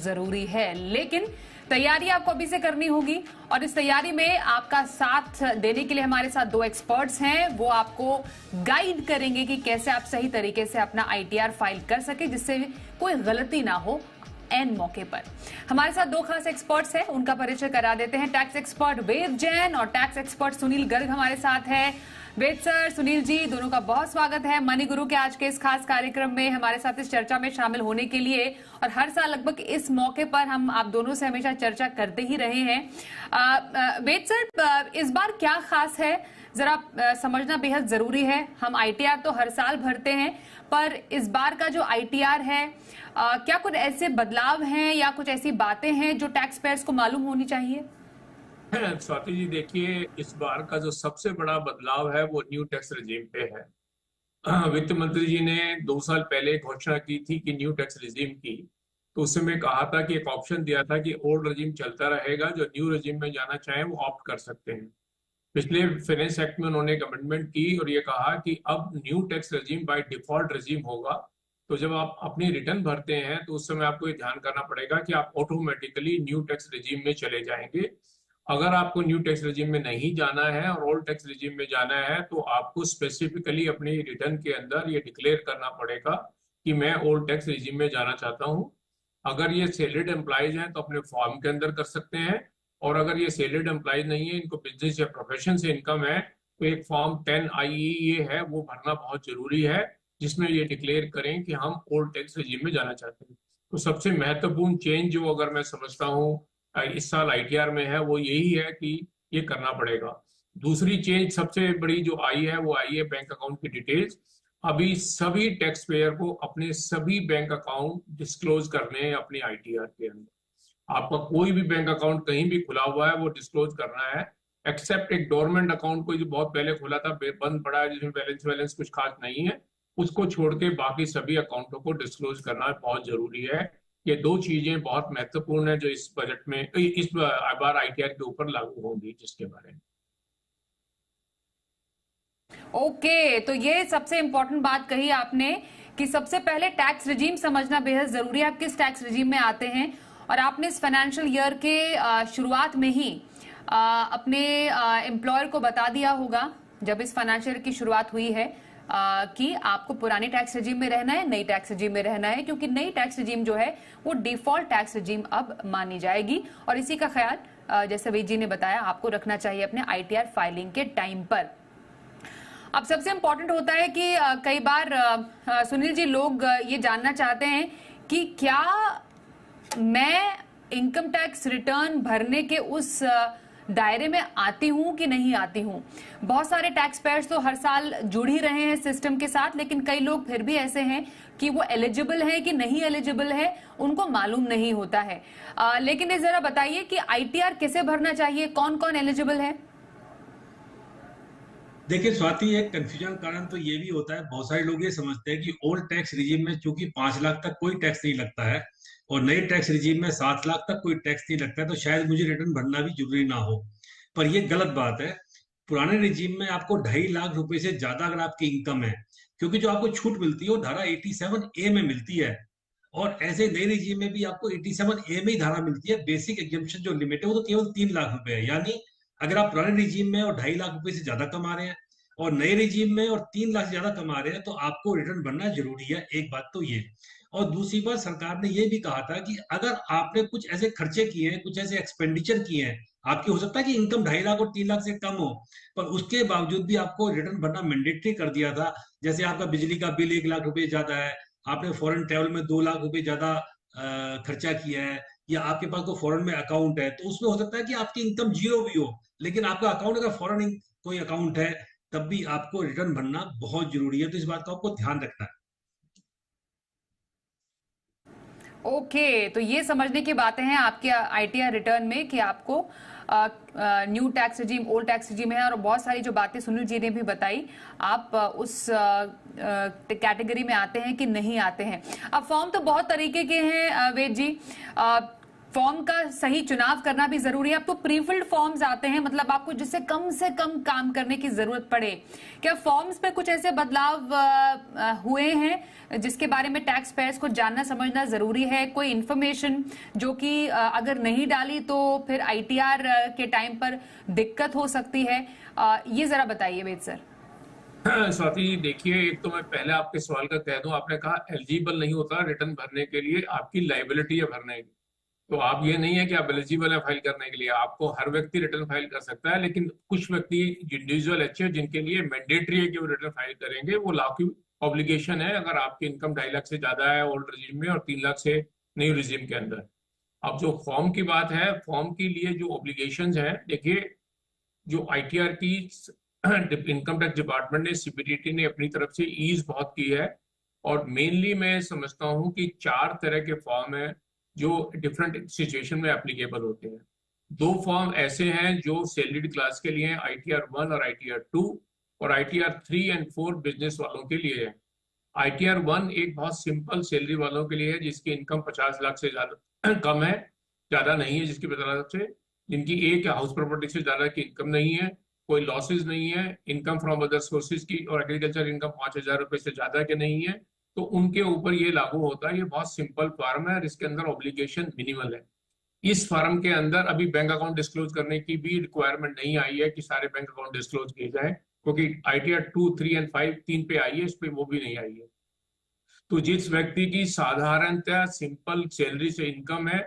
जरूरी है, लेकिन तैयारी आपको अभी से करनी होगी। और इस तैयारी में आपका साथ देने के लिए हमारे साथ दो एक्सपर्ट्स हैं। वो आपको गाइड करेंगे कि कैसे आप सही तरीके से अपना आईटीआर फाइल कर सके, जिससे कोई गलती ना हो एन मौके पर। हमारे साथ दो खास एक्सपर्ट्स हैं, उनका परिचय करा देते हैं। टैक्स एक्सपर्ट वेद जैन और टैक्स एक्सपर्ट सुनील गर्ग हमारे साथ है। वेद सर, सुनील जी, दोनों का बहुत स्वागत है मनी गुरु के आज के इस खास कार्यक्रम में हमारे साथ इस चर्चा में शामिल होने के लिए। और हर साल लगभग इस मौके पर हम आप दोनों से हमेशा चर्चा करते ही रहे हैं। वेद सर, इस बार क्या खास है, जरा समझना बेहद जरूरी है। हम आईटीआर तो हर साल भरते हैं, पर इस बार का जो आईटीआर है, क्या कुछ ऐसे बदलाव हैं या कुछ ऐसी बातें हैं जो टैक्स पेयर्स को मालूम होनी चाहिए? स्वाति जी, देखिए, इस बार का जो सबसे बड़ा बदलाव है वो न्यू टैक्स रेजिम पे है। वित्त मंत्री जी ने 2 साल पहले घोषणा की थी कि न्यू टैक्स रेजिम की, तो उस समय कहा था कि एक ऑप्शन दिया था कि ओल्ड रेजिम चलता रहेगा, जो न्यू रेजिम में जाना चाहे वो ऑप्ट कर सकते हैं। पिछले फाइनेंस एक्ट में उन्होंने एक अमेंडमेंट की और ये कहा कि अब new tax regime by default regime होगा। तो जब आप अपनी रिटर्न भरते हैं तो उस समय आपको ये ध्यान करना पड़ेगा कि आप ऑटोमेटिकली न्यू टैक्स रेजिम में चले जाएंगे। अगर आपको न्यू टैक्स रेजिम में नहीं जाना है और ओल्ड टैक्स रेजिम में जाना है, तो आपको स्पेसिफिकली अपनी रिटर्न के अंदर ये डिक्लेयर करना पड़ेगा कि मैं ओल्ड टैक्स रेजिम में जाना चाहता हूँ। अगर ये सैलरीड एम्प्लॉयज हैं तो अपने फॉर्म के अंदर कर सकते हैं, और अगर ये सैलरीड एम्प्लॉयज नहीं है, इनको बिजनेस या प्रोफेशन से इनकम है, तो एक फॉर्म 10IE है वो भरना बहुत जरूरी है, जिसमें ये डिक्लेयर करें कि हम ओल्ड टैक्स रेजिम में जाना चाहते हैं। तो सबसे महत्वपूर्ण चेंज जो अगर मैं समझता हूँ इस साल आईटीआर में है, वो यही है कि ये करना पड़ेगा। दूसरी चेंज सबसे बड़ी जो आई है वो आई है बैंक अकाउंट की डिटेल्स। अभी सभी टैक्स पेयर को अपने सभी बैंक अकाउंट डिस्क्लोज करने हैं अपनी आईटीआर के अंदर। आपका कोई भी बैंक अकाउंट कहीं भी खुला हुआ है वो डिस्क्लोज करना है, एक्सेप्ट एक डोरमेंट अकाउंट को जो बहुत पहले खुला था, बंद पड़ा है, जिसमें बैलेंस वैलेंस कुछ खास नहीं है, उसको छोड़ के बाकी सभी अकाउंटों को डिस्क्लोज करना बहुत जरूरी है। ये दो चीजें बहुत महत्वपूर्ण है जो इस बजट में इस बार आईटीआर के ऊपर लागू होंगी, जिसके बारे में। ओके, तो ये सबसे इंपॉर्टेंट बात कही आपने कि सबसे पहले टैक्स रिजीम समझना बेहद जरूरी है। आप किस टैक्स रिजीम में आते हैं, और आपने इस फाइनेंशियल ईयर के शुरुआत में ही अपने एम्प्लॉयर को बता दिया होगा, जब इस फाइनेंशियल ईयर की शुरुआत हुई है, कि आपको पुरानी टैक्स रिजीम में रहना है, नई टैक्स रिजीम में रहना है, क्योंकि नई टैक्स रिजीम जो है वो डिफॉल्ट टैक्स रिजीम अब मानी जाएगी। और इसी का ख्याल जैसे वेद जी ने बताया आपको रखना चाहिए अपने आईटीआर फाइलिंग के टाइम पर। अब सबसे इंपॉर्टेंट होता है कि कई बार सुनील जी, लोग ये जानना चाहते हैं कि क्या मैं इनकम टैक्स रिटर्न भरने के उस दायरे में आती हूं कि नहीं आती हूं। बहुत सारे टैक्स पेयर्स तो हर साल जुड़ ही रहे हैं सिस्टम के साथ, लेकिन कई लोग फिर भी ऐसे हैं कि वो एलिजिबल है कि नहीं एलिजिबल है, उनको मालूम नहीं होता है। लेकिन ये जरा बताइए कि आईटीआर किसे भरना चाहिए, कौन कौन एलिजिबल है? देखिए स्वाति, एक कंफ्यूजन कारण तो ये भी होता है, बहुत सारे लोग ये समझते हैं कि ओल्ड टैक्स रिजीम में चूंकि 5 लाख तक कोई टैक्स नहीं लगता है और नए टैक्स रिजीम में 7 लाख तक कोई टैक्स नहीं लगता है, तो शायद मुझे रिटर्न भरना भी जरूरी ना हो। पर ये गलत बात है। पुराने रिजीम में आपको 2.5 लाख रुपए से ज्यादा अगर आपकी इनकम है, क्योंकि जो आपको छूट मिलती है वो धारा 87A में मिलती है, और ऐसे नए रिजीम में भी आपको 87A में ही धारा मिलती है। बेसिक एग्जम्पशन जो लिमिट है वो तो केवल 3 लाख रुपए है। यानी अगर आप पुराने रिजीम में और 2.5 लाख रुपए से ज्यादा कमा रहे हैं और नए रिजीम में और 3 लाख से ज्यादा कमा रहे हैं, तो आपको रिटर्न भरना जरूरी है। एक बात तो ये। और दूसरी बात, सरकार ने ये भी कहा था कि अगर आपने कुछ ऐसे खर्चे किए हैं, कुछ ऐसे एक्सपेंडिचर किए हैं, आपकी हो सकता है कि इनकम 2.5 लाख और 3 लाख से कम हो, पर उसके बावजूद भी आपको रिटर्न भरना मैंडेटरी कर दिया था। जैसे आपका बिजली का बिल 1 लाख रुपए ज्यादा है, आपने फॉरेन ट्रेवल में 2 लाख रुपए ज्यादा खर्चा किया है, या आपके पास कोई फॉरेन में अकाउंट है, तो उसमें हो सकता है कि आपकी इनकम जीरो भी हो, लेकिन आपका अकाउंट अगर फॉरेन कोई अकाउंट है, तब भी आपको रिटर्न भरना बहुत जरूरी है। तो इस बात का आपको ध्यान रखना है। ओके, तो ये समझने की बातें हैं आपके आईटीआर रिटर्न में कि आपको new tax regime, old tax regime है, और बहुत सारी जो बातें सुनील जी ने भी बताई, आप उस कैटेगरी में आते हैं कि नहीं आते हैं। अब फॉर्म तो बहुत तरीके के हैं वेद जी, फॉर्म का सही चुनाव करना भी जरूरी है। अब तो प्रीफिल्ड फॉर्म्स आते हैं, मतलब आपको जिससे कम से कम काम करने की जरूरत पड़े। क्या फॉर्म्स पे कुछ ऐसे बदलाव हुए हैं जिसके बारे में टैक्स पेयर्स को जानना समझना जरूरी है? कोई इंफॉर्मेशन जो कि अगर नहीं डाली तो फिर आईटीआर के टाइम पर दिक्कत हो सकती है, ये जरा बताइए वेद सर। स्वाति जी देखिए, एक तो मैं पहले आपके सवाल का कह दूं, आपने कहा एलिजिबल नहीं होता रिटर्न भरने के लिए, आपकी लाइबिलिटी है भरने की। तो आप ये नहीं है कि आप एलिजिबल है फाइल करने के लिए, आपको हर व्यक्ति रिटर्न फाइल कर सकता है, लेकिन कुछ व्यक्ति इंडिविजुअल अच्छे हैं जिनके लिए मैंडेटरी है कि वो रिटर्न फाइल करेंगे, वो लॉ की ऑब्लिगेशन है अगर आपकी इनकम 2.5 लाख से ज्यादा है ओल्ड रिजीम में और 3 लाख से न्यू रिजीम के अंदर। अब जो फॉर्म की बात है, फॉर्म के लिए जो ऑब्लिगेशंस हैं, देखिए जो आईटीआर की इनकम टैक्स डिपार्टमेंट ने, सीबीडीटी ने अपनी तरफ से ईज बहुत की है। और मेनली मैं समझता हूं कि 4 तरह के फॉर्म हैं जो डिफरेंट सिचुएशन में एप्लीकेबल होते हैं। 2 फॉर्म ऐसे हैं जो सैलरीड क्लास के लिए हैं, आईटीआर 1 और आईटीआर 2, और आईटीआर 3 और 4 बिजनेस वालों के लिए है। आईटीआर 1 एक बहुत सिंपल सैलरी वालों के लिए है जिसकी इनकम 50 लाख से ज्यादा कम है, ज्यादा नहीं है, जिसकी 50 लाख से, जिनकी एक हाउस प्रॉपर्टी से ज्यादा की इनकम नहीं है, कोई लॉसेज नहीं है, इनकम फ्रॉम अदर सोर्सेज की और एग्रीकल्चर इनकम 5,000 रुपए से ज्यादा के नहीं है, तो उनके ऊपर ये लागू होता है। ये बहुत सिंपल फॉर्म है और इसके अंदर ऑब्लिगेशन मिनिमल है। इस फॉर्म के अंदर अभी बैंक अकाउंट डिस्क्लोज करने की भी रिक्वायरमेंट नहीं आई है कि सारे बैंक अकाउंट डिस्क्लोज किए जाए, क्योंकि आईटीआर 2, 3 और 5 3 पे आई है, इस पे वो भी नहीं आई है। तो जिस व्यक्ति की साधारणतः सिंपल सैलरी से इनकम है,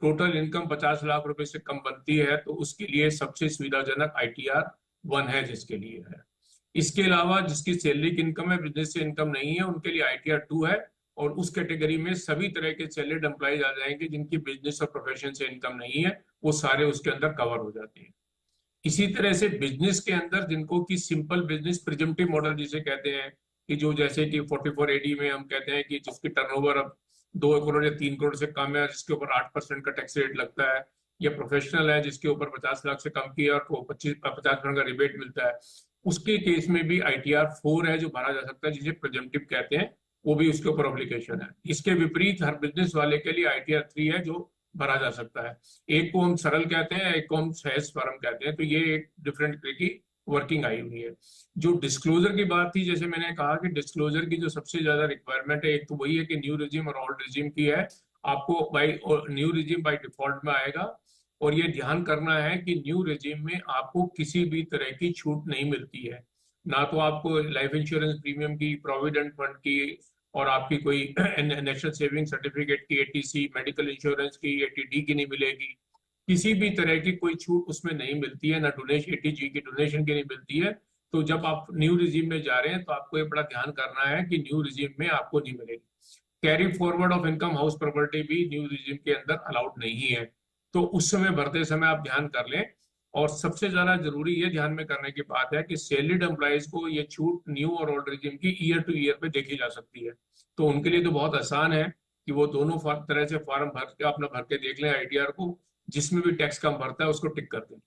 टोटल इनकम 50 लाख रुपए से कम बनती है, तो उसके लिए सबसे सुविधाजनक आईटीआर 1 है जिसके लिए है। इसके अलावा जिसकी सैलरी की इनकम है, बिजनेस से इनकम नहीं है, उनके लिए आईटीआर 2 है, और उस कैटेगरी में सभी तरह के सैलरीड एम्प्लॉयज आ जाएंगे जिनकी बिजनेस और प्रोफेशन से इनकम नहीं है, वो सारे उसके अंदर कवर हो जाते हैं। इसी तरह से बिजनेस के अंदर जिनको की सिंपल बिजनेस प्रिजम्पटिव मॉडल जिसे कहते हैं, कि जो जैसे कि 44 एडी में हम कहते हैं कि जिसकी टर्नओवर अब 2 करोड़ या 3 करोड़ से कम है, जिसके ऊपर 8% का टैक्स रेट लगता है, या प्रोफेशनल है जिसके ऊपर 50 लाख से कम की है और 50% का रिबेट मिलता है, उसके केस में भी आईटीआर 4 है जो भरा जा सकता है, जिसे प्रिजम्पटिव कहते हैं, वो भी उसके ऊपर ऑब्लिगेशन है। इसके विपरीत हर बिजनेस वाले के लिए आईटीआर 3 है जो भरा जा सकता है। एक को हम सरल कहते हैं, एक को हम सहज फर्म कहते हैं, तो ये एक डिफरेंट तरह की वर्किंग आई हुई है। जो डिस्क्लोजर की बात थी, जैसे मैंने कहा कि डिस्क्लोजर की जो सबसे ज्यादा रिक्वायरमेंट है, एक तो वही है कि न्यू रिजीम और ओल्ड रिजीम की है। आपको by new regime by default में आएगा, और ये ध्यान करना है कि न्यू रिजीम में आपको किसी भी तरह की छूट नहीं मिलती है, ना तो आपको लाइफ इंश्योरेंस प्रीमियम की, प्रोविडेंट फंड की, और आपकी कोई नेशनल सेविंग सर्टिफिकेट की एटीसी, मेडिकल इंश्योरेंस की, एटीडी की नहीं मिलेगी, किसी भी तरह की कोई छूट उसमें नहीं मिलती है, ना डोनेशन, एटीजी की डोनेशन की नहीं मिलती है। तो जब आप न्यू रिजीम में जा रहे हैं तो आपको ये बड़ा ध्यान करना है कि न्यू रिजीम में आपको नहीं मिलेगी। Carry forward of income house property भी न्यू रिजीम के अंदर अलाउड नहीं है, तो उस समय भरते समय आप ध्यान कर लें। और सबसे ज्यादा जरूरी ये ध्यान में करने की बात है कि सैलरीड एम्प्लॉयज को ये छूट न्यू और ओल्ड रिजीम की ईयर टू ईयर पे देखी जा सकती है, तो उनके लिए तो बहुत आसान है कि वो दोनों तरह से फॉर्म भर के अपना भर के देख लें आईटीआर को, जिसमें भी टैक्स कम भरता है उसको टिक कर दें।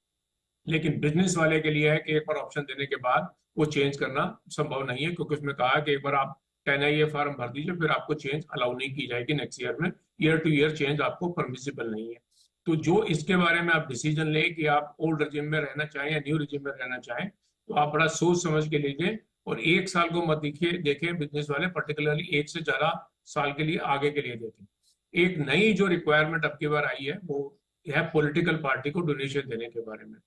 लेकिन बिजनेस वाले के लिए है कि एक बार ऑप्शन देने के बाद वो चेंज करना संभव नहीं है, क्योंकि उसमें कहा कि एक बार आप 10IA फॉर्म भर दीजिए, फिर आपको चेंज अलाउ नहीं की जाएगी नेक्स्ट ईयर में, ईयर टू ईयर चेंज आपको परमिसिबल नहीं है। तो जो इसके बारे में आप डिसीजन लें कि आप ओल्ड रिजिम में रहना चाहें या न्यू रिजिम में रहना चाहें, तो आप बड़ा सोच समझ के लीजिए, और 1 साल को मत देखें बिजनेस वाले, पर्टिकुलरली 1 से ज्यादा साल के लिए आगे के लिए देखें। एक नई जो रिक्वायरमेंट अब की बार आई है वो है पॉलिटिकल पार्टी को डोनेशन देने के बारे में।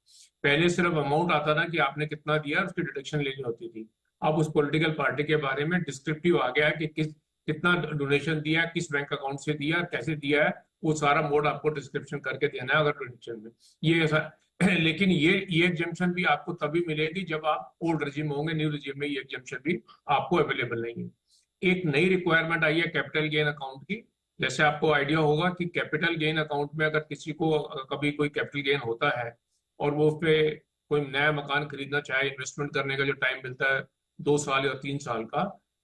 पहले सिर्फ अमाउंट आता था कि आपने कितना दिया, उसकी डिडक्शन लेनी होती थी। अब उस पॉलिटिकल पार्टी के बारे में डिस्क्रिप्टिव आ गया है कि कितना डोनेशन दिया, किस बैंक अकाउंट से दिया, कैसे दिया है, वो सारा मोड आपको डिस्क्रिप्शन करके देना है अगर डोनेशन में ये ऐसा। लेकिन ये एग्जेम्पशन भी आपको तभी मिलेगी जब आप ओल्ड रिजिम होंगे, न्यू रिजिम में ये एग्जेम्पशन भी आपको अवेलेबल नहीं है। एक नई रिक्वायरमेंट आई है कैपिटल गेन अकाउंट की। जैसे आपको आइडिया होगा कि कैपिटल गेन अकाउंट में अगर किसी को कभी कोई कैपिटल गेन होता है और वो उस पर कोई नया मकान खरीदना चाहे, इन्वेस्टमेंट करने का जो टाइम मिलता है 2 साल या 3 साल का,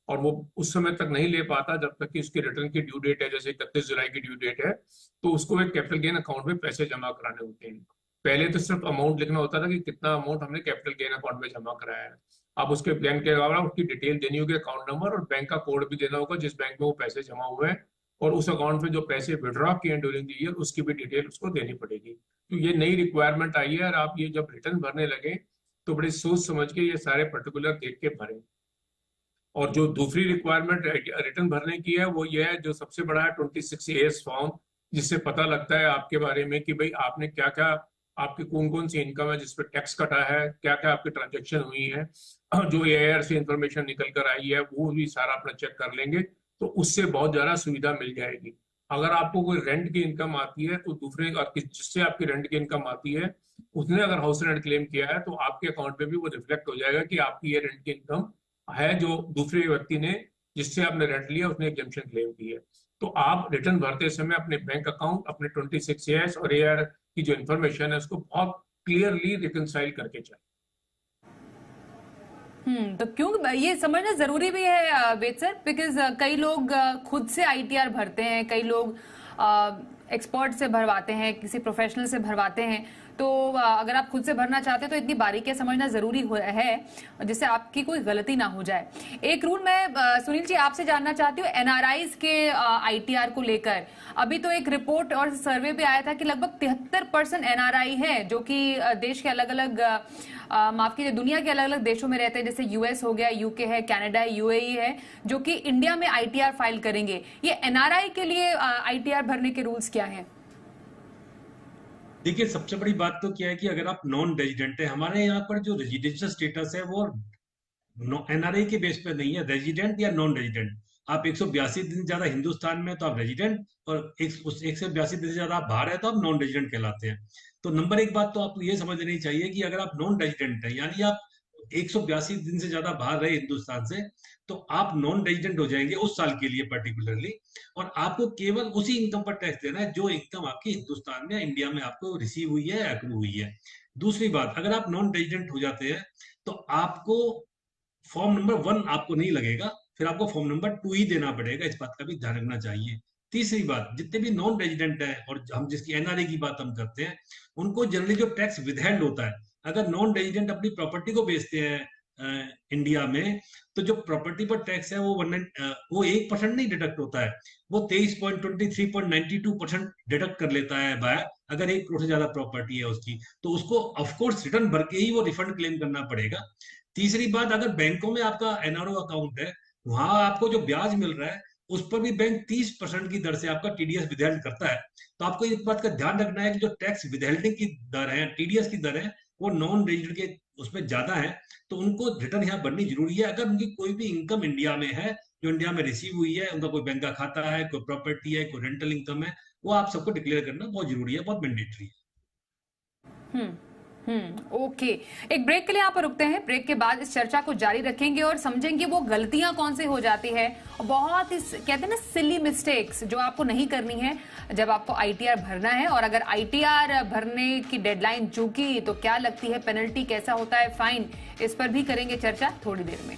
और वो उस समय तक नहीं ले पाता जब तक कि उसकी रिटर्न की ड्यू डेट है, जैसे 31 जुलाई की ड्यू डेट है, तो उसको एक कैपिटल गेन अकाउंट में पैसे जमा कराने होते हैं। पहले तो सिर्फ अमाउंट लिखना होता था कि कितना अमाउंट हमने कैपिटल गेन अकाउंट में जमा कराया है। अब उसके बैंक के अलावा उसकी डिटेल देनी होगी, अकाउंट नंबर और बैंक का कोड भी देना होगा जिस बैंक में वो पैसे जमा हुए हैं, और उस अकाउंट में जो पैसे विड्रॉ किए ड्यूरिंग द ईयर उसकी भी डिटेल उसको देनी पड़ेगी। तो ये नई रिक्वायरमेंट आई है, और आप ये जब रिटर्न भरने लगे तो बड़ी सोच समझ के ये सारे पर्टिकुलर देख के भरें। और जो दूसरी रिक्वायरमेंट रिटर्न भरने की है वो ये है, जो सबसे बड़ा है 26A फॉर्म, जिससे पता लगता है आपके बारे में कि भाई आपने क्या क्या, आपकी कौन कौन सी इनकम है जिस पर टैक्स कटा है, क्या क्या आपकी ट्रांजेक्शन हुई है, जो एआईआर से इंफॉर्मेशन निकल कर आई है वो भी सारा अपना चेक कर लेंगे। तो उससे बहुत ज्यादा सुविधा मिल जाएगी। अगर आपको कोई रेंट की इनकम आती है तो दूसरे जिससे आपकी रेंट की इनकम आती है, उसने अगर हाउस रेंट क्लेम किया है तो आपके अकाउंट में भी वो रिफ्लेक्ट हो जाएगा कि आपकी ये रेंट की इनकम है, जो दूसरे व्यक्ति ने जिससे आपने रेंट लिया उसने एग्जम्पशन क्लेम की है। तो आप रिटर्न भरते समय अपने बैंक अकाउंट, अपने 26A और एआर की जो इन्फॉर्मेशन है उसको बहुत क्लियरली रिकंसाइल करके चलें। तो क्यों ये समझना जरूरी भी है वेद सर, बिकॉज कई लोग खुद से आईटीआर भरते हैं, कई लोग एक्सपर्ट से भरवाते हैं, किसी प्रोफेशनल से भरवाते हैं। तो अगर आप खुद से भरना चाहते हैं तो इतनी बारीकियां समझना जरूरी है जिससे आपकी कोई गलती ना हो जाए। एक रूल मैं सुनील जी आपसे जानना चाहती हूँ एनआरआईज के आईटीआर को लेकर। अभी तो एक रिपोर्ट और सर्वे भी आया था कि लगभग 73% एनआरआई है जो कि देश के अलग अलग माफ कीजिए दुनिया के अलग अलग देशों में रहते हैं, जैसे यूएस हो गया, यूके है, कनाडा है, यूएई है, जो कि इंडिया में आईटीआर फाइल करेंगे। ये एनआरआई के लिए आईटीआर भरने के रूल्स क्या हैं? देखिए, सबसे बड़ी बात तो क्या है कि अगर आप नॉन रेजिडेंट है, हमारे यहाँ पर जो रेजिडेंशियल स्टेटस है वो एनआरआई के बेस पे नहीं है, रेजिडेंट या नॉन रेजिडेंट। आप 182 दिन ज्यादा हिंदुस्तान में तो आप रेजिडेंट, और उस 182 दिन से ज्यादा आप बाहर है तो आप नॉन रेजिडेंट कहलाते हैं। तो नंबर एक बात तो आपको ये समझ लेनी चाहिए कि अगर आप नॉन रेजिडेंट है, यानी आप 182 दिन से ज्यादा बाहर रहे हिंदुस्तान से, तो आप नॉन रेजिडेंट हो जाएंगे उस साल के लिए पर्टिकुलरली। और आपको केवल उसी इनकम पर टैक्स देना है जो इनकम आपकी हिंदुस्तान में, इंडिया में आपको रिसीव हुई है, अक्रू हुई है। दूसरी बात, अगर आप नॉन रेजिडेंट हो जाते हैं तो आपको फॉर्म नंबर 1 आपको नहीं लगेगा, फिर आपको फॉर्म नंबर 2 ही देना पड़ेगा। इस बात का भी ध्यान रखना चाहिए। तीसरी बात, जितने भी नॉन रेजिडेंट है और हम जिसकी एनआरए की बात हम करते हैं, उनको जनरली जो टैक्स विदहेल्ड होता है, अगर नॉन रेजिडेंट अपनी प्रॉपर्टी को बेचते हैं इंडिया में, तो जो प्रॉपर्टी पर टैक्स है वो 1% नहीं डिडक्ट होता है, वो 23.23.92% डिडक्ट कर लेता है बायर, अगर 1 करोड़ से ज्यादा प्रॉपर्टी है उसकी, तो उसको ऑफकोर्स रिटर्न भर के ही वो रिफंड क्लेम करना पड़ेगा। तीसरी बात, अगर बैंकों में आपका एनआरओ अकाउंट है, वहां आपको जो ब्याज मिल रहा है उस पर भी बैंक 30% की दर से आपका टीडीएस विदहेल्ड करता है। तो आपको इस बात का ध्यान रखना है कि जो टैक्स विदहेल्डिंग की दर है, टीडीएस की दर है, वो नॉन रेजिडेंट के उसमें ज्यादा है। तो उनको रिटर्न यहाँ भरनी जरूरी है। अगर उनकी कोई भी इनकम इंडिया में है, जो इंडिया में रिसीव हुई है, उनका कोई बैंक का खाता है, कोई प्रॉपर्टी है, कोई रेंटल इनकम है, वो आप सबको डिक्लेयर करना बहुत जरूरी है, बहुत मैंडेटरी है। हम्म ओके। एक ब्रेक के लिए यहाँ पर रुकते हैं, ब्रेक के बाद इस चर्चा को जारी रखेंगे और समझेंगे वो गलतियां कौन सी हो जाती है और बहुत ही कहते हैं ना सिली मिस्टेक्स जो आपको नहीं करनी है जब आपको आईटीआर भरना है। और अगर आईटीआर भरने की डेडलाइन चूकी तो क्या लगती है पेनल्टी, कैसा होता है फाइन, इस पर भी करेंगे चर्चा थोड़ी देर में।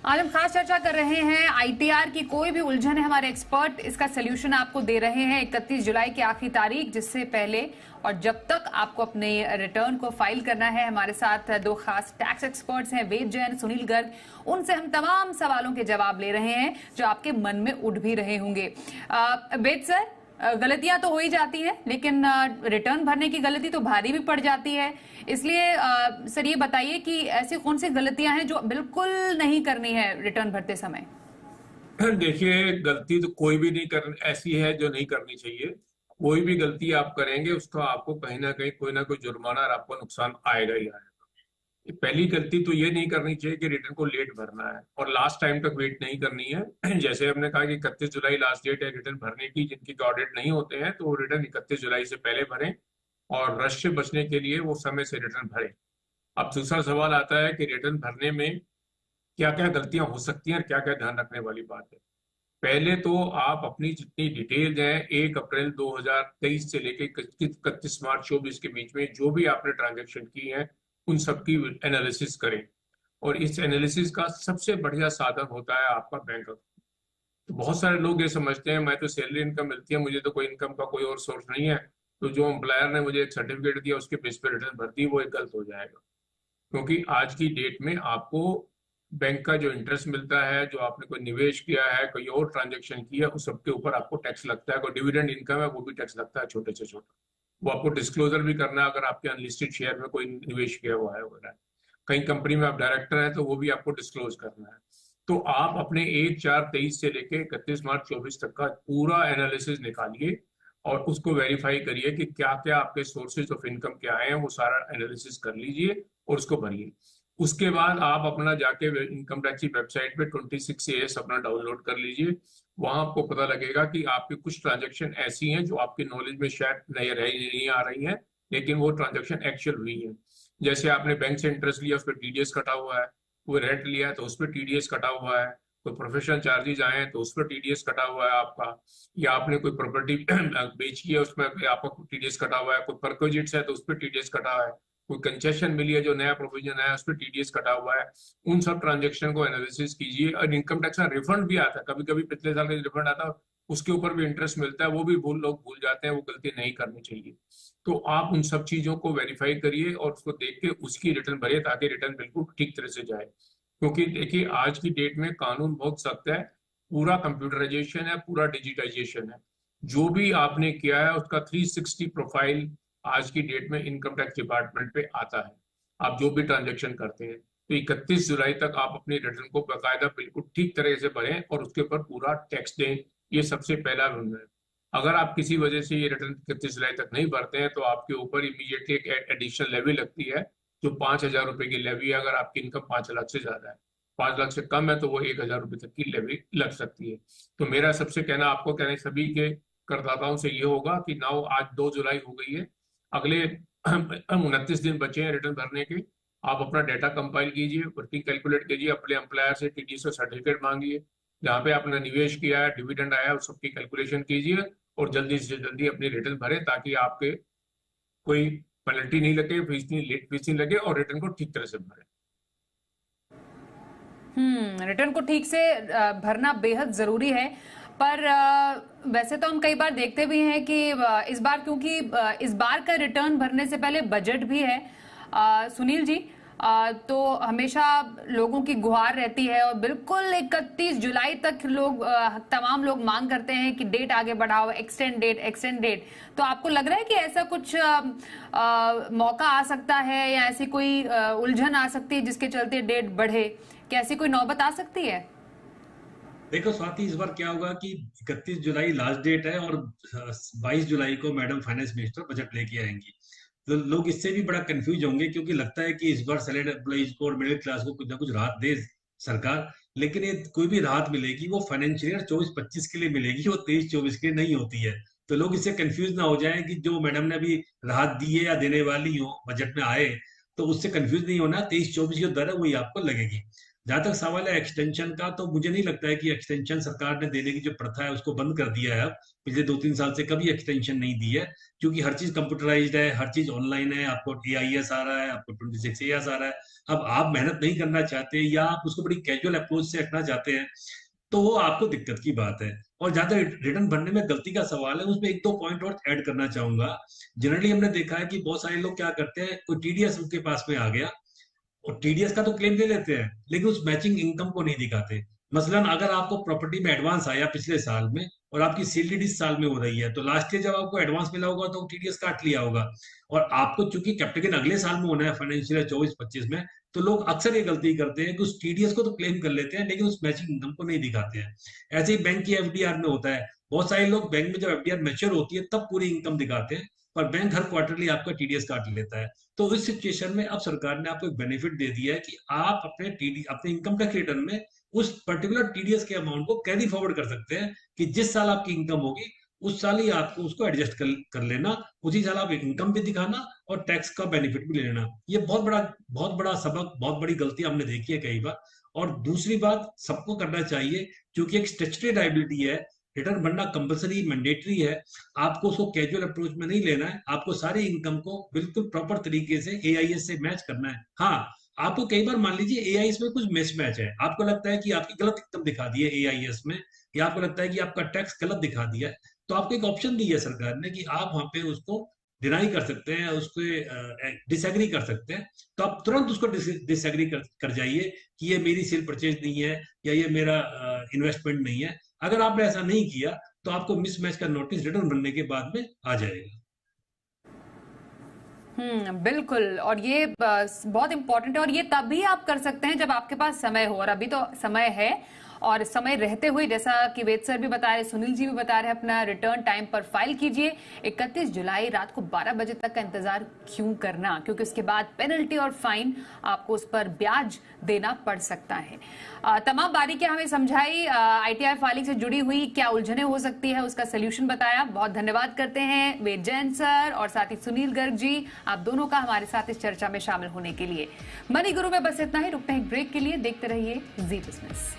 आज हम खास चर्चा कर रहे हैं आईटीआर की। कोई भी उलझन है, हमारे एक्सपर्ट इसका सोल्यूशन आपको दे रहे हैं। 31 जुलाई की आखिरी तारीख, जिससे पहले और जब तक आपको अपने रिटर्न को फाइल करना है। हमारे साथ दो खास टैक्स एक्सपर्ट्स हैं, वेद जैन, सुनील गर्ग। उनसे हम तमाम सवालों के जवाब ले रहे हैं जो आपके मन में उठ भी रहे होंगे। वेद सर, गलतियां तो हो ही जाती है, लेकिन रिटर्न भरने की गलती तो भारी भी पड़ जाती है। इसलिए सर ये बताइए कि ऐसी कौन सी गलतियां हैं जो बिल्कुल नहीं करनी है रिटर्न भरते समय। देखिए, गलती तो कोई भी नहीं कर ऐसी है जो नहीं करनी चाहिए। कोई भी गलती आप करेंगे उसका आपको कहीं ना कहीं कोई ना कोई जुर्माना और आपको नुकसान आएगा ही आएगा। पहली गलती तो ये नहीं करनी चाहिए कि रिटर्न को लेट भरना है और लास्ट टाइम तक वेट नहीं करनी है। जैसे हमने कहा कि 31 जुलाई लास्ट डेट है रिटर्न भरने की। जिनकी ऑडिट नहीं होते हैं तो वो रिटर्न 31 जुलाई से पहले भरें और रश से बचने के लिए वो समय से रिटर्न भरें। अब दूसरा सवाल आता है कि रिटर्न भरने में क्या क्या गलतियां हो सकती हैं और क्या क्या ध्यान रखने वाली बात है। पहले तो आप अपनी जितनी डिटेल है 1 अप्रैल 2023 से लेकर 31 मार्च 24 के बीच में जो भी आपने ट्रांजेक्शन की है उन सबकी एनालिसिस करें। और इस एनालिसिस का सबसे बढ़िया साधन होता है आपका बैंक अकाउंट। तो बहुत सारे लोग ये समझते हैं मैं तो सैलरी इनकम मिलती है, मुझे तो कोई इनकम का कोई और सोर्स नहीं है, तो जो एम्प्लॉयर ने मुझे एक सर्टिफिकेट दिया उसके बेस पे रिटर्न भर दी, वो एक गलत हो जाएगा। क्योंकि आज की डेट में आपको बैंक का जो इंटरेस्ट मिलता है, जो आपने कोई निवेश किया है, कोई और ट्रांजेक्शन किया है, उस सबके ऊपर आपको टैक्स लगता है। कोई डिविडेंड इनकम है वो भी टैक्स लगता है, छोटे से छोटा। वो आपको डिस्क्लोजर भी करना है अगर आपके अनलिस्टेड शेयर में कोई निवेश किया हुआ है वगैरह। कहीं कंपनी में आप डायरेक्टर हैं तो वो भी आपको डिस्क्लोज करना है। तो आप अपने 1/4/23 से लेके 31 मार्च 24 तक का पूरा एनालिसिस निकालिए और उसको वेरीफाई करिए कि क्या क्या आपके सोर्सेज ऑफ इनकम क्या है, वो सारा एनालिसिस कर लीजिए और उसको भरिए। उसके बाद आप अपना जाके इनकम टैक्स की वेबसाइट पे 26AS अपना डाउनलोड कर लीजिए। वहां आपको पता लगेगा कि आपकी कुछ ट्रांजेक्शन ऐसी हैं जो आपकी नॉलेज में शायद नहीं आ रही हैं, लेकिन वो ट्रांजेक्शन एक्चुअल हुई है। जैसे आपने बैंक से इंटरेस्ट लिया, उस पर TDS कटा हुआ है। कोई रेंट लिया है तो उस पर TDS कटा हुआ है। कोई प्रोफेशनल चार्जेज आए हैं तो उस पर TDS कटा हुआ है आपका। या आपने कोई प्रॉपर्टी बेची है उसमें आपका TDS कटा हुआ है। कोई परक्विजिट्स है तो उस पर TDS कटा हुआ है। कोई कंसेशन मिली है, जो नया प्रोविजन आया उस पर TDS कटा हुआ है। उन सब ट्रांजेक्शन को एनालिसिस कीजिए। और इनकम टैक्स का रिफंड भी आता है, कभी कभी पिछले साल का रिफंड आता है उसके ऊपर भी इंटरेस्ट मिलता है, वो भी लोग भूल जाते हैं। वो गलती नहीं करनी चाहिए। तो आप उन सब चीजों को वेरीफाई करिए और उसको देख के उसकी रिटर्न भरिए ताकि रिटर्न बिल्कुल ठीक तरह से जाए। क्योंकि देखिए आज की डेट में कानून बहुत सख्त है, पूरा कंप्यूटराइजेशन है, पूरा डिजिटाइजेशन है। जो भी आपने किया है उसका 360 प्रोफाइल आज की डेट में इनकम टैक्स डिपार्टमेंट पे आता है। आप जो भी ट्रांजेक्शन करते हैं तो 31 जुलाई तक आप अपनी रिटर्न को बाकायदा बिल्कुल ठीक तरह से भरें और उसके ऊपर पूरा टैक्स दें। ये सबसे पहला रूल है। अगर आप किसी वजह से ये रिटर्न 31 जुलाई तक नहीं भरते हैं तो आपके ऊपर इमीडिएटली एक एडिशनल लेवी लगती है, जो 5,000 रुपए की लेवी है। अगर आपकी इनकम 5 लाख से ज्यादा है, 5 लाख से कम है तो वो 1,000 रुपए तक की लेवी लग सकती है। तो मेरा सबसे कहना, आपको कहना, सभी के करदाताओं से ये होगा कि नाउ आज 2 जुलाई हो गई है, अगले 29 दिन बचे हैं रिटर्न भरने के। आप अपना डाटा कंपाइल कीजिए, वर्किंग कैलकुलेट कीजिए, अपने एम्प्लॉयर से TDS का सर्टिफिकेट मांगिए, जहाँ पे आपने निवेश किया है, डिविडेंड आया है, उस सबकी कैलकुलेशन कीजिए और जल्दी से जल्दी अपनी रिटर्न भरें ताकि आपके कोई पेनल्टी नहीं लगे, फीस नहीं लगे और रिटर्न को ठीक तरह से भरें। रिटर्न को ठीक से भरना बेहद जरूरी है। पर वैसे तो हम कई बार देखते भी हैं कि इस बार, क्योंकि इस बार का रिटर्न भरने से पहले बजट भी है सुनील जी, तो हमेशा लोगों की गुहार रहती है और बिल्कुल 31 जुलाई तक तमाम लोग मांग करते हैं कि डेट आगे बढ़ाओ, एक्सटेंड डेट। तो आपको लग रहा है कि ऐसा कुछ मौका आ सकता है या ऐसी कोई उलझन आ सकती है जिसके चलते डेट बढ़े? क्या ऐसी कोई नौबत आ सकती है? देखो स्वाति, इस बार क्या होगा कि 31 जुलाई लास्ट डेट है और 22 जुलाई को मैडम फाइनेंस मिनिस्टर बजट लेके आएंगी। तो लोग इससे भी बड़ा कंफ्यूज होंगे क्योंकि लगता है कि इस बार सैलरी एम्प्लॉइज को और मिडिल क्लास को कुछ ना कुछ राहत दे सरकार, लेकिन ये कोई भी राहत मिलेगी वो फाइनेंशियल ईयर 24-25 के लिए मिलेगी, वो 23-24 के लिए नहीं होती है। तो लोग इससे कंफ्यूज ना हो जाए कि जो मैडम ने अभी राहत दी है या देने वाली हो बजट में आए, तो उससे कंफ्यूज नहीं होना। 23-24 की दर है वही आपको लगेगी। जहां तक सवाल है एक्सटेंशन का, तो मुझे नहीं लगता है कि एक्सटेंशन सरकार ने देने की जो प्रथा है उसको बंद कर दिया है। अब पिछले 2-3 साल से कभी एक्सटेंशन नहीं दी है, क्योंकि हर चीज कंप्यूटराइज्ड है, हर चीज ऑनलाइन है। आपको AIS आ रहा है, आपको 26 AS आ रहा है। अब आप मेहनत नहीं करना चाहते या आप उसको बड़ी कैजुअल अप्रोच से रखना चाहते हैं, तो वो आपको दिक्कत की बात है। और जहां तक रिटर्न भरने में गलती का सवाल है, उसमें 1-2 पॉइंट और ऐड करना चाहूंगा। जनरली हमने देखा है कि बहुत सारे लोग क्या करते हैं, कोई TDS उनके पास में आ गया और TDS का तो क्लेम ले लेते हैं, लेकिन उस मैचिंग इनकम को नहीं दिखाते। मसलन अगर आपको प्रॉपर्टी में एडवांस आया पिछले साल में और आपकी CLD इस साल में हो रही है, तो लास्ट ईयर जब आपको एडवांस मिला होगा तो TDS काट लिया होगा। और आपको चूंकि कैपिटल गेन अगले साल में होना है, फाइनेंशियल 24-25 में, तो लोग अक्सर ये गलती करते हैं कि उस TDS को तो क्लेम कर लेते हैं लेकिन उस मैचिंग इनकम को नहीं दिखाते हैं। ऐसे ही बैंक की FDR में होता है। बहुत सारे लोग बैंक में जब FDR मैच्योर होती है तब पूरी इनकम दिखाते हैं, पर बैंक हर क्वार्टरली आपका TDS काट लेता है। तो इस सिचुएशन में अब सरकार ने आपको एक बेनिफिट दे दिया है कि आप अपने इनकम टैक्स रिटर्न में उस पर्टिकुलर TDS के अमाउंट को कैरी फॉरवर्ड कर सकते हैं कि जिस साल आपकी इनकम होगी उस साल ही आपको उसको एडजस्ट कर लेना, उसी साल आप इनकम भी दिखाना और टैक्स का बेनिफिट भी ले लेना। ये बहुत बड़ा सबक, बहुत बड़ी गलती हमने देखी है कई बार। और दूसरी बात सबको करना चाहिए, क्योंकि एक स्टैट्यूटरी लायबिलिटी है, रिटर्न भरना कंपलसरी मैंडेटरी है। आपको उसको कैजुअल अप्रोच में नहीं लेना है, आपको सारी इनकम को बिल्कुल प्रॉपर तरीके से AIS से मैच करना है। हाँ, आपको कई बार मान लीजिए AIS में कुछ मिसमैच है, आपको लगता है कि आपकी गलत इनकम दिखा दी है AIS में, या आपको लगता है कि आपका टैक्स गलत दिखा दिया है, तो आपको एक ऑप्शन दी है सरकार ने कि आप वहां पे उसको डिनाई कर सकते हैं, उसको डिसएग्री कर सकते हैं। तो आप तुरंत उसको डिसएग्री कर जाइए कि ये मेरी सेल परचेज नहीं है या ये मेरा इन्वेस्टमेंट नहीं है। अगर आपने ऐसा नहीं किया तो आपको मिसमैच का नोटिस रिटर्न भरने के बाद में आ जाएगा। बिल्कुल। और ये बहुत इंपॉर्टेंट है, और ये तभी आप कर सकते हैं जब आपके पास समय हो, और अभी तो समय है। और समय रहते हुए, जैसा कि वेद सर भी बता रहे, सुनील जी भी बता रहे, अपना रिटर्न टाइम पर फाइल कीजिए। 31 जुलाई रात को 12 बजे तक का इंतजार क्यों करना, क्योंकि उसके बाद पेनल्टी और फाइन, आपको उस पर ब्याज देना पड़ सकता है। तमाम बारीकियां हमें समझाई, ITR फाइलिंग से जुड़ी हुई क्या उलझने हो सकती है उसका सोल्यूशन बताया। बहुत धन्यवाद करते हैं वेद जैन सर और साथ ही सुनील गर्ग जी, आप दोनों का हमारे साथ इस चर्चा में शामिल होने के लिए। मनी गुरु में बस इतना ही, रुकते हैं ब्रेक के लिए। देखते रहिए जी बिजनेस।